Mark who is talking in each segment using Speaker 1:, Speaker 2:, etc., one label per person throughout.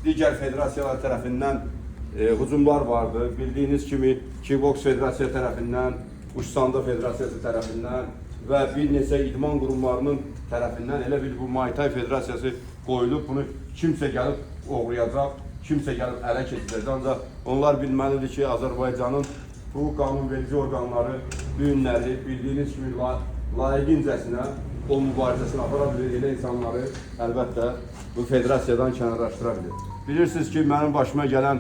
Speaker 1: digər federasiyalar tərəfindən hücumlar vardı. Bildiyiniz kimi Kickboks Federasiya tərəfindən, Uçsanda Federasiyası tərəfindən və bir neçə idman qurumlarının tərəfindən elə bil bu Muay Thai Federasiyası qoyulub, bunu kimsə gəlib oğrayacaq, kimsə gəlib ələ keçirəcək. Ancaq onlar bilməlidir ki, Azərbaycanın bu qanunverici orqanları bu günləri bildiyiniz kimi layiqincəsinə o mübarizəsini apara bilir, elə insanları əlbəttə bu federasiyadan kənarlaşdıra bilir. Bilirsiniz ki, mənim başıma gələn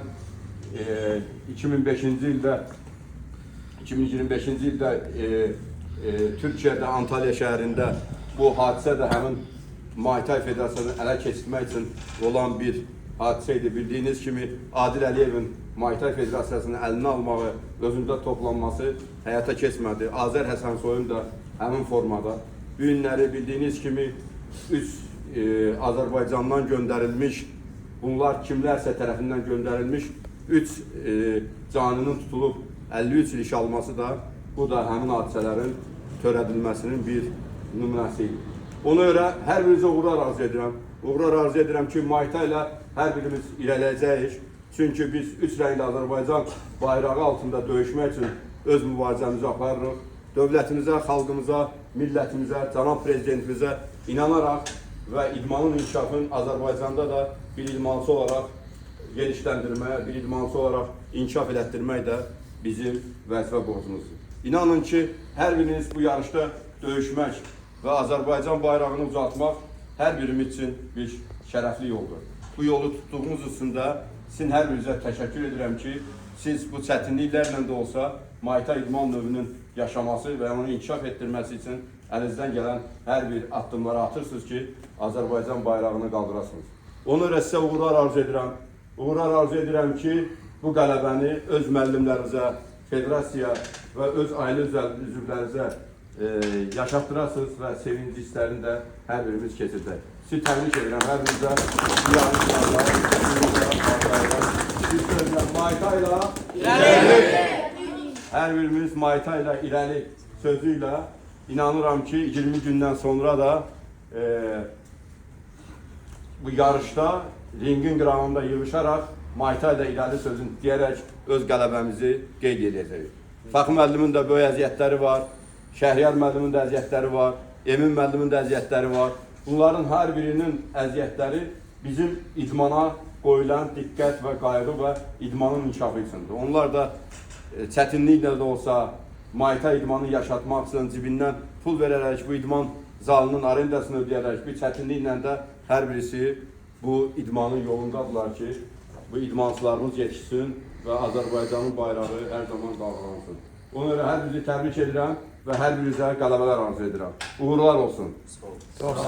Speaker 1: 2025-ci ildə 2025-ci ildə Türkiyədə, Antalya şəhərində bu hadisə də həmin Muay Thai Federasiyasını ələ keçirmək üçün olan bir hadisə idi. Bildiyiniz kimi Adil Əliyevin Muay Thai Federasiyasını əlinə almağı, özündə toplanması həyata keçmədi. Azər Həsənsoyun da həmin formada. Bu günləri bildiyiniz kimi 3 Azərbaycandan göndərilmiş, bunlar kimlərsə tərəfindən göndərilmiş 3 canının tutulub 53 il iş alması da bu da həmin hadisələrin törədilməsinin bir nümunəsi idi. Ona görə hər birinizə uğurlar arzu edirəm. Uğurlar arzu edirəm ki, Muay Thai ilə hər birimiz irəliləyəcəyik. Çünki biz 3 rəngli Azərbaycan bayrağı altında döyüşmək üçün öz mübarizəmizi aparırıq. Dövlətimizə, xalqımıza, millətimizə, cənab prezidentimizə inanaraq və idmanın inkişafının Azərbaycanda da bir idmançı olaraq genişləndirmək, bir idmançı olaraq inkişaf elətdirmək də bizim vəzifə borcumuzdur. İnanın ki, hər biriniz bu yarışda döyüşmək və Azərbaycan bayrağını ucaltmaq hər birimiz üçün bir şərəfli yoldur. Bu yolu tutduğunuz üçün də sizin hər birinizə təşəkkür edirəm ki, siz bu çətinliklərlə də olsa Muay Thai idman növünün yaşaması və onu inkişaf etdirməsi üçün əlinizdən gələn hər bir addımları atırsınız ki, Azərbaycan bayrağını qaldırasınız. Ona görə sizə uğurlar arzu edirəm. Uğurlar arzu edirəm ki, bu qələbəni öz müəllimlərinizə, federasiya və öz ailə üzvlərinizə yaşatdırasınız və sevinci hisslərini də hər birimiz keçirdək. Sizi təbrik edirəm, hər birinizə Muay Thai ilə irəli! Hər birimiz Muay Thai ilə irəli sözü ilə inanıram ki, 20 gündən sonra da bu yarışda ringin qırağında yığışaraq Muay Thai ilə irəli sözünü deyərək öz qələbəmizi qeyd edəcəyik. Fəxri müəllimin də böyük əziyyətləri var, Şəhriyar müəllimin də əziyyətləri var, Emin müəllimin də əziyyətləri var. Bunların hər birinin əziyyətləri bizim idmana qoyulan diqqət və qayğı və idmanın inkişafı üçündür. Onlar da çətinliklə də olsa Muay Thai idmanı yaşatmaq üçün cibindən pul verərək, bu idman zalının arendasını ödəyərək, bir çətinliklə də hər birisi bu idmanın yolundadırlar ki, bu idmançılarımız yetişsin və Azərbaycanın bayrağı hər zaman dalğalansın. Ona görə hər birinizi təbrik edirəm və hər birinizə qələbələr arzu edirəm. Uğurlar olsun. Sağ olun.